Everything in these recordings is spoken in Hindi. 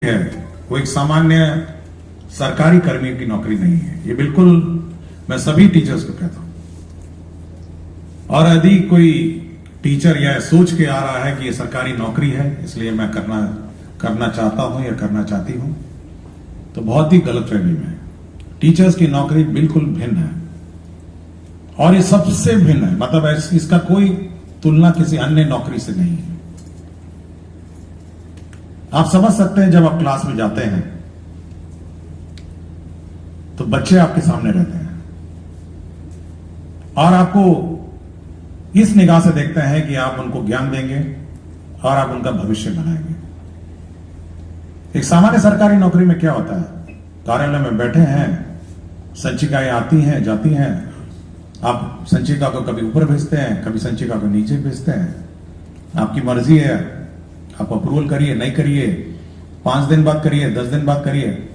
है वो एक सामान्य सरकारी कर्मी की नौकरी नहीं है। ये बिल्कुल मैं सभी टीचर्स को कहता हूं। और यदि कोई टीचर यह सोच के आ रहा है कि ये सरकारी नौकरी है इसलिए मैं करना चाहता हूं या करना चाहती हूं, तो बहुत ही गलतफहमी में है। टीचर्स की नौकरी बिल्कुल भिन्न है और ये सबसे भिन्न है, मतलब इसका कोई तुलना किसी अन्य नौकरी से नहीं है। आप समझ सकते हैं जब आप क्लास में जाते हैं तो बच्चे आपके सामने रहते हैं और आपको इस निगाह से देखते हैं कि आप उनको ज्ञान देंगे और आप उनका भविष्य बनाएंगे। एक सामान्य सरकारी नौकरी में क्या होता है, कार्यालय में बैठे हैं, संचिकाएं आती हैं जाती हैं, आप संचिका को कभी ऊपर भेजते हैं, कभी संचिका को नीचे भेजते हैं, आपकी मर्जी है, आप अप्रूवल करिए नहीं करिए, 5 दिन बाद करिए, 10 दिन बाद करिए।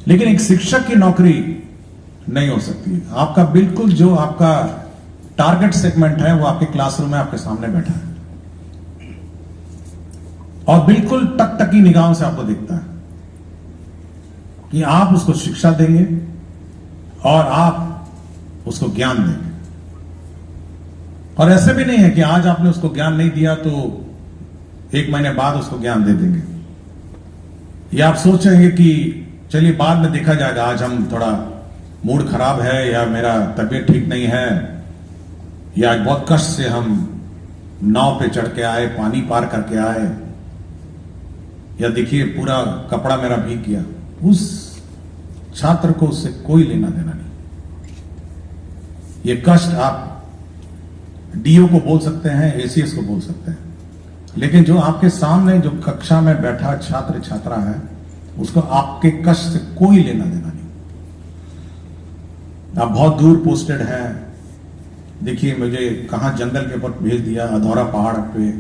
लेकिन एक शिक्षक की नौकरी नहीं हो सकती। आपका बिल्कुल जो आपका टारगेट सेगमेंट है वो आपके क्लासरूम में आपके सामने बैठा है और बिल्कुल टकटकी निगाहों से आपको देखता है कि आप उसको शिक्षा देंगे और आप उसको ज्ञान देंगे। और ऐसे भी नहीं है कि आज आपने उसको ज्ञान नहीं दिया तो 1 महीने बाद उसको ज्ञान दे देंगे, या आप सोचेंगे कि चलिए बाद में देखा जाएगा, आज हम थोड़ा मूड खराब है या मेरा तबीयत ठीक नहीं है या बहुत कष्ट से हम नाव पे चढ़ के आए, पानी पार करके आए, या देखिए पूरा कपड़ा मेरा भीग गया। उस छात्र को उससे कोई लेना देना नहीं। ये कष्ट आप डीओ को बोल सकते हैं, एसीएस को बोल सकते हैं, लेकिन जो आपके सामने जो कक्षा में बैठा छात्र छात्रा है उसको आपके कष्ट से कोई लेना देना नहीं। आप बहुत दूर पोस्टेड हैं, देखिए मुझे कहां जंगल के ऊपर भेज दिया, अधौरा पहाड़ पे,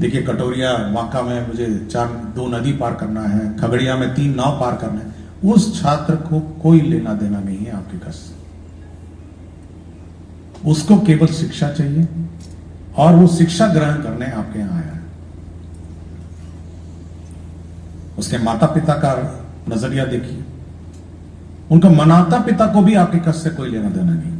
देखिए कटोरिया वाका में मुझे 2 नदी पार करना है, खगड़िया में 3 नाव पार करना है। उस छात्र को कोई लेना देना नहीं है आपके कष्ट से। उसको केवल शिक्षा चाहिए और वो शिक्षा ग्रहण करने आपके यहां आया है। उसके माता पिता का नजरिया देखिए, उनका माता पिता को भी आपके कष्ट से कोई लेना देना नहीं।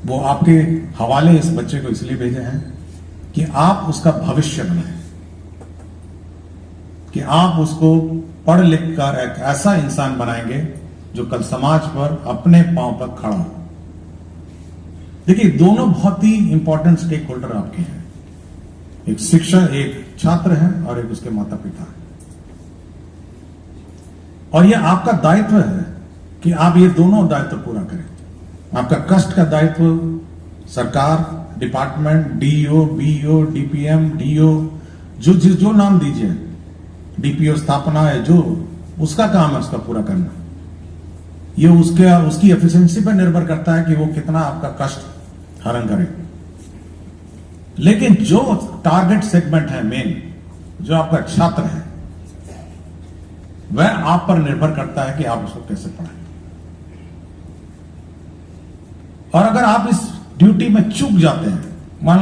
वो आपके हवाले इस बच्चे को इसलिए भेजे हैं कि आप उसका भविष्य बनाएं, कि आप उसको पढ़ लिख कर एक ऐसा इंसान बनाएंगे जो कल समाज पर अपने पांव पर खड़ा हो। देखिए दोनों बहुत ही इंपॉर्टेंट स्टेक होल्डर आपके हैं, एक शिक्षक, एक छात्र है और एक उसके माता पिता है। और यह आपका दायित्व है कि आप ये दोनों दायित्व पूरा करें। आपका कष्ट का दायित्व सरकार, department, DEO, BEO, DPM, DO, जो नाम दीजिए, डीपीओ स्थापना है, जो उसका काम है उसका पूरा करना। ये उसकी एफिशिएंसी पर निर्भर करता है कि वो कितना आपका कष्ट हरण करे। लेकिन जो टारगेट सेगमेंट है मेन, जो आपका छात्र है, वह आप पर निर्भर करता है कि आप उसको कैसे पढ़ाएं। और अगर आप इस ड्यूटी में चूक जाते हैं,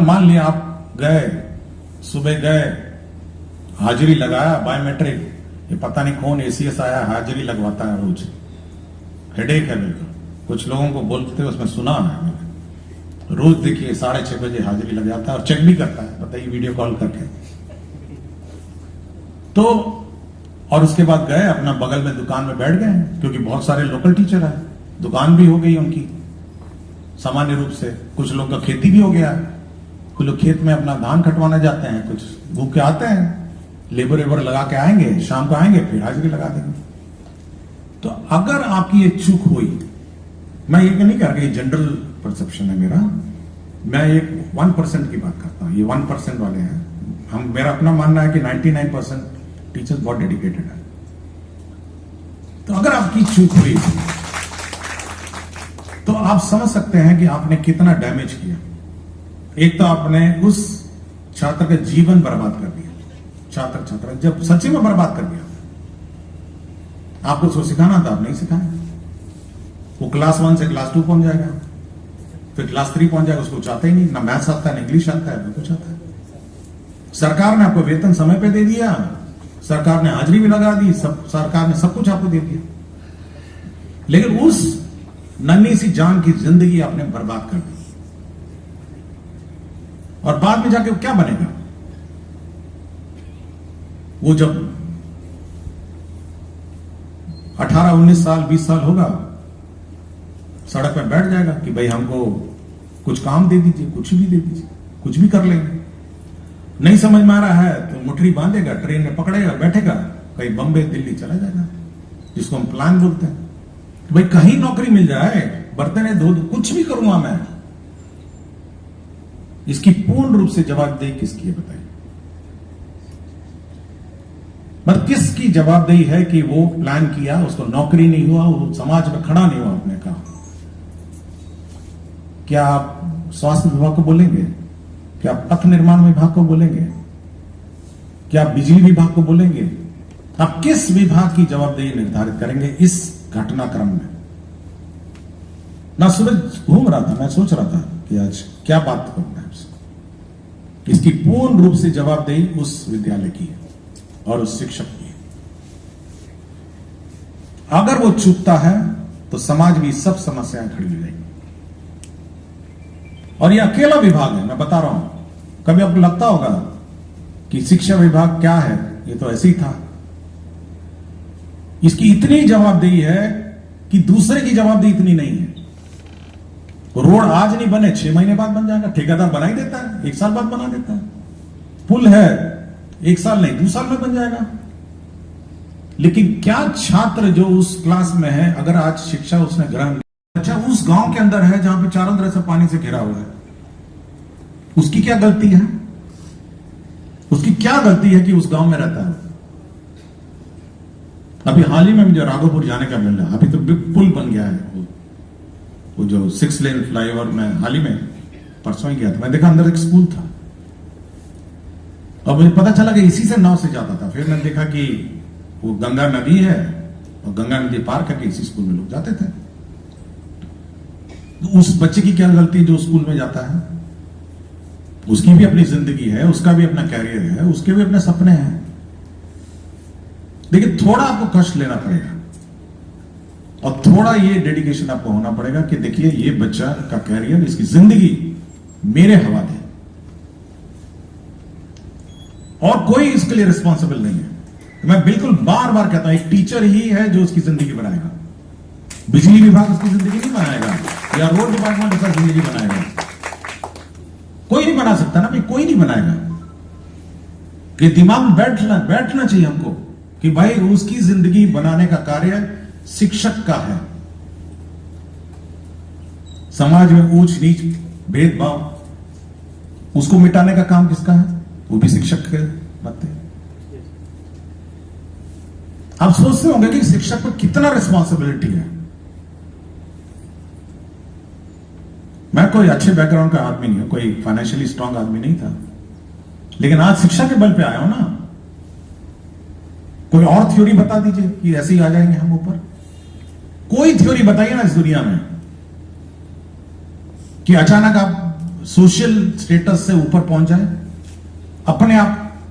मान लिया आप गए, सुबह गए, हाजिरी लगाया, बायोमेट्रिक, ये पता नहीं कौन एसीएस आया, हाजिरी लगवाता है रोज, हेडेक है बिल्कुल। कुछ लोगों को बोलते उसमें सुना है मैंने, रोज देखिए 6:30 बजे हाजिरी लग जाता है और चेक भी करता है, बताइए वीडियो कॉल करके। तो और उसके बाद गए अपना बगल में दुकान में बैठ गए, क्योंकि बहुत सारे लोकल टीचर हैं, दुकान भी हो गई उनकी सामान्य रूप से। कुछ लोग का खेती भी हो गया, कुछ लोग खेत में अपना धान कटवाने जाते हैं, कुछ भूख के आते हैं, लेबर वेबर लगा के आएंगे, शाम को आएंगे फिर हाजिरी लगा देंगे। तो अगर आपकी ये चूक हुई, मैं ये नहीं कह रहा कि जनरल परसेप्शन है मेरा, मैं एक 1% की बात करता हूं, ये 1% वाले हैं। मेरा अपना मानना है कि 99% टीचर्स बहुत डेडिकेटेड है। तो अगर आपकी चूक हुई तो आप समझ सकते हैं कि आपने कितना डैमेज किया। एक तो आपने उस छात्र का जीवन बर्बाद कर दिया, छात्र जब सच्ची में बर्बाद कर दिया। आपको उसको सिखाना था, आप नहीं सिखाया। वो क्लास 1 से क्लास 2 पहुंच जाएगा, फिर क्लास 3 पहुंच जाएगा, उसको चाहते ही नहीं, ना मैथ्स आता है ना इंग्लिश आता है, ना कुछ आता है। सरकार ने आपको वेतन समय पे दे दिया, सरकार ने हाजिरी भी लगा दी, सब सरकार ने सब कुछ आपको दे दिया, लेकिन उस नन्ही सी जान की जिंदगी आपने बर्बाद कर दी। और बाद में जाके क्या बनेगा? वो जब 18, 19 साल, 20 साल होगा, सड़क पर बैठ जाएगा कि भाई हमको कुछ काम दे दीजिए, कुछ भी दे दीजिए, कुछ भी कर लेंगे। नहीं समझ में आ रहा है तो मुठ्ठी बांधेगा, ट्रेन में पकड़ेगा, बैठेगा, कहीं बम्बई दिल्ली चला जाएगा, जिसको हम प्लान बोलते हैं। तो भाई कहीं नौकरी मिल जाए, बर्तन धो दो, कुछ भी करूंगा मैं। इसकी पूर्ण रूप से जवाबदेही किसकी है बताइए? मतलब किसकी जवाबदेही है कि वो प्लान किया, उसको नौकरी नहीं हुआ, वो समाज में खड़ा नहीं हुआ? आपने कहा क्या आप स्वास्थ्य विभाग को बोलेंगे? क्या आप पथ निर्माण विभाग को बोलेंगे? क्या आप बिजली विभाग को बोलेंगे? आप किस विभाग की जवाबदेही निर्धारित करेंगे इस घटनाक्रम में? ना सूरज घूम रहा था, मैं सोच रहा था कि आज क्या बात करूंगा आपसे। इसकी पूर्ण रूप से जवाबदेही उस विद्यालय की है और उस शिक्षक की है। अगर वो चूकता है तो समाज में सब समस्याएं खड़ी हो जाएंगी। और ये अकेला विभाग है, मैं बता रहा हूं। कभी आपको लगता होगा कि शिक्षा विभाग क्या है, ये तो ऐसे ही था। इसकी इतनी जवाबदेही है कि दूसरे की जवाबदेही इतनी नहीं है। रोड आज नहीं बने, 6 महीने बाद बन जाएगा, ठेकेदार बना ही देता है, 1 साल बाद बना देता है। पुल है 1 साल नहीं 2 साल में बन जाएगा। लेकिन क्या छात्र जो उस क्लास में है, अगर आज शिक्षा उसने ग्रहण, अच्छा उस गांव के अंदर है जहां पे चारों तरफ से पानी से घिरा हुआ है, उसकी क्या गलती है? उसकी क्या गलती है कि उस गांव में रहता है? अभी हाल ही में मुझे राघोपुर जाने का मिल रहा है, अभी तो पुल बन गया है, वो जो 6 लेन फ्लाईओवर में हाल ही में परसों ही गया था, मैं देखा अंदर एक स्कूल था और मुझे पता चला कि इसी से नाव से जाता था। फिर मैंने देखा कि वो गंगा नदी है और गंगा नदी पार करके इसी स्कूल में लोग जाते थे। तो उस बच्चे की क्या गलती जो स्कूल में जाता है? उसकी भी अपनी जिंदगी है, उसका भी अपना कैरियर है, उसके भी अपने सपने हैं। देखिए थोड़ा आपको कष्ट लेना पड़ेगा और थोड़ा ये डेडिकेशन आपको होना पड़ेगा कि देखिए ये बच्चा का कैरियर, इसकी जिंदगी मेरे हवाले है और कोई इसके लिए रिस्पॉन्सिबल नहीं है। तो मैं बिल्कुल बार बार कहता हूं, एक टीचर ही है जो उसकी जिंदगी बनाएगा। बिजली विभाग उसकी जिंदगी नहीं बनाएगा या रोड डिपार्टमेंट उसका जिंदगी बनाएगा। कोई नहीं बना सकता ना भाई, कोई नहीं बनाएगा। ये दिमाग में बैठना चाहिए हमको कि भाई उसकी जिंदगी बनाने का कार्य शिक्षक का है। समाज में ऊंच नीच भेदभाव उसको मिटाने का काम किसका है? वो भी शिक्षक के बनते हैं। आप सोचते होंगे कि शिक्षक को कितना रिस्पॉन्सिबिलिटी है। मैं कोई अच्छे बैकग्राउंड का आदमी नहीं हूं, कोई फाइनेंशियली स्ट्रांग आदमी नहीं था, लेकिन आज शिक्षा के बल पे आया हूं ना। कोई और थ्योरी बता दीजिए कि ऐसे ही आ जाएंगे हम ऊपर। कोई थ्योरी बताइए ना इस दुनिया में कि अचानक आप सोशल स्टेटस से ऊपर पहुंच जाए अपने आप।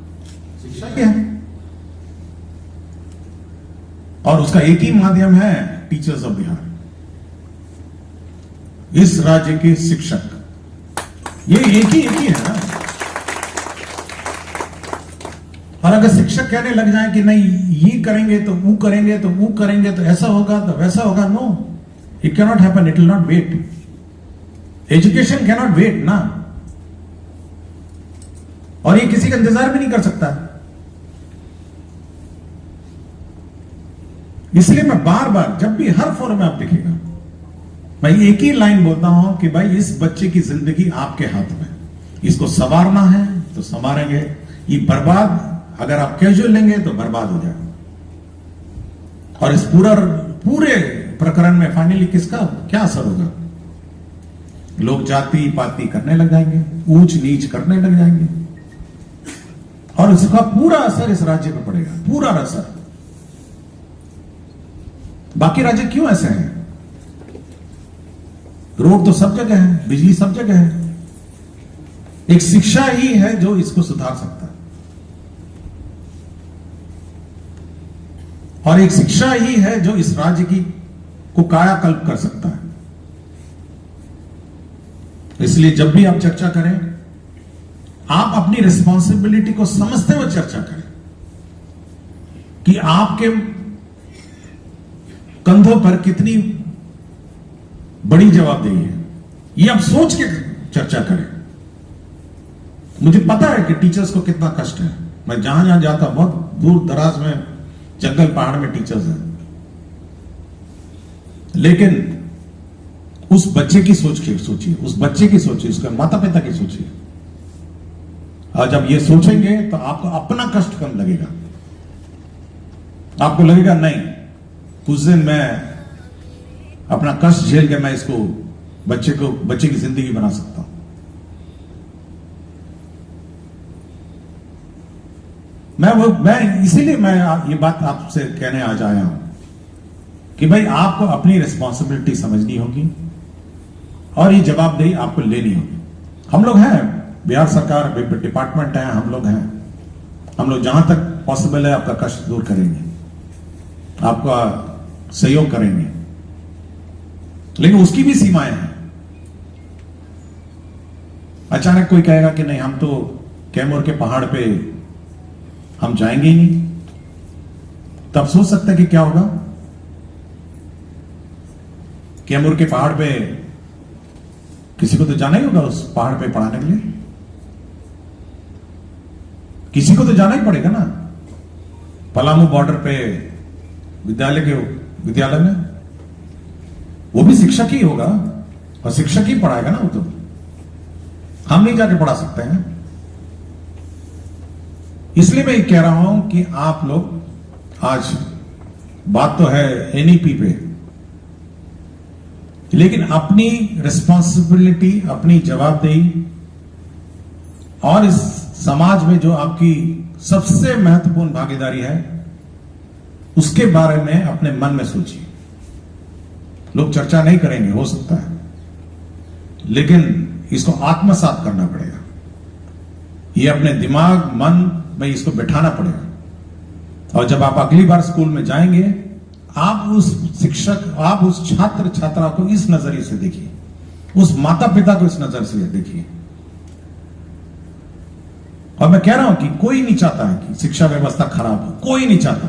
शिक्षा क्या है? और उसका एक ही माध्यम है टीचर्स ऑफ बिहार, इस राज्य के शिक्षक। ये एक ही है ना। और अगर शिक्षक कहने लग जाए कि नहीं ये करेंगे तो वो करेंगे तो वो करेंगे तो ऐसा होगा तो वैसा होगा, no, it can not happen, it will not wait. Education can not wait ना, और ये किसी का इंतजार भी नहीं कर सकता। इसलिए मैं बार बार जब भी हर फोरम में आप देखिएगा, मैं एक ही लाइन बोलता हूं कि भाई इस बच्चे की जिंदगी आपके हाथ में, इसको संवारना है तो संवारेंगे। ये बर्बाद अगर आप कैजुअल लेंगे तो बर्बाद हो जाएगा। और इस पूरे प्रकरण में फाइनली किसका क्या असर होगा? लोग जाति पाति करने लग जाएंगे, ऊंच नीच करने लग जाएंगे, और इसका पूरा असर इस राज्य पर पड़ेगा, पूरा असर। बाकी राज्य क्यों ऐसे हैं? रोड तो सब जगह है, बिजली सब जगह है, एक शिक्षा ही है जो इसको सुधार सकता है। और एक शिक्षा ही है जो इस राज्य की को कायाकल्प कर सकता है। इसलिए जब भी आप चर्चा करें, आप अपनी रिस्पॉन्सिबिलिटी को समझते हुए चर्चा करें कि आपके कंधों पर कितनी बड़ी जवाबदेही है। ये आप सोच के चर्चा करें। मुझे पता है कि टीचर्स को कितना कष्ट है। मैं जहां जहां जाता, बहुत दूर दराज में, जंगल पहाड़ में टीचर्स हैं, लेकिन उस बच्चे की सोचिए, उस बच्चे की सोचिए, उसके माता पिता की सोचिए। और जब ये सोचेंगे तो आपको अपना कष्ट कम लगेगा। आपको लगेगा नहीं, कुछ दिन मैं अपना कष्ट झेल के मैं इसको बच्चे की जिंदगी बना सकता हूं। मैं इसीलिए मैं ये बात आपसे कहने आज आया हूं कि भाई आपको अपनी रिस्पॉन्सिबिलिटी समझनी होगी और ये जवाबदेही आपको लेनी होगी। हम लोग हैं, बिहार सरकार डिपार्टमेंट है, हम लोग हैं। हम लोग जहां तक पॉसिबल है आपका कष्ट दूर करेंगे, आपका सहयोग करेंगे, लेकिन उसकी भी सीमाएं हैं। अचानक कोई कहेगा कि नहीं, हम तो कैमूर के पहाड़ पे हम जाएंगे ही नहीं, तब सोच सकते हैं कि क्या होगा। कैमूर के पहाड़ पे किसी को तो जाना ही होगा, उस पहाड़ पे पढ़ाने के लिए किसी को तो जाना ही पड़ेगा ना। पलामू बॉर्डर पे विद्यालय में वो भी शिक्षक ही होगा और शिक्षक ही पढ़ाएगा ना। वो तो हम नहीं जाके पढ़ा सकते हैं। इसलिए मैं कह रहा हूं कि आप लोग, आज बात तो है एनईपी पे, लेकिन अपनी रिस्पॉन्सिबिलिटी, अपनी जवाबदेही और इस समाज में जो आपकी सबसे महत्वपूर्ण भागीदारी है, उसके बारे में अपने मन में सोचिए। लोग चर्चा नहीं करेंगे, हो सकता है, लेकिन इसको आत्मसात करना पड़ेगा। ये अपने दिमाग, मन में इसको बैठाना पड़ेगा। और जब आप अगली बार स्कूल में जाएंगे, आप उस शिक्षक, आप उस छात्र छात्रा को इस नजरिए से देखिए, उस माता पिता को इस नजर से देखिए। और मैं कह रहा हूं कि कोई नहीं चाहता है कि शिक्षा व्यवस्था खराब हो, कोई नहीं चाहता।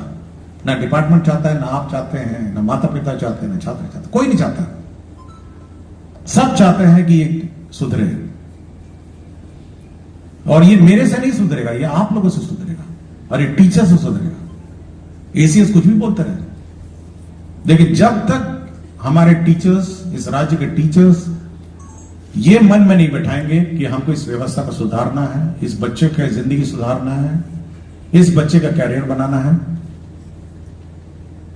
ना डिपार्टमेंट चाहता है, ना आप चाहते हैं, ना माता पिता चाहते हैं, ना छात्र चाहते, कोई नहीं चाहता। सब चाहते हैं कि ये सुधरे, और ये मेरे से नहीं सुधरेगा, ये आप लोगों से सुधरेगा और ये टीचर से सुधरेगा। एसीएस कुछ भी बोलते रहे, लेकिन जब तक हमारे टीचर्स, इस राज्य के टीचर्स ये मन में नहीं बैठाएंगे कि हमको इस व्यवस्था को सुधारना है, इस बच्चे की जिंदगी सुधारना है, इस बच्चे का कैरियर बनाना है,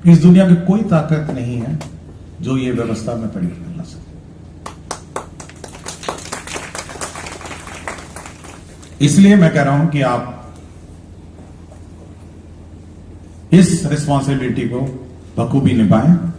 इस दुनिया की कोई ताकत नहीं है जो ये व्यवस्था में परिवर्तन ला सके। इसलिए मैं कह रहा हूं कि आप इस रिस्पॉन्सिबिलिटी को बखूबी निभाएं।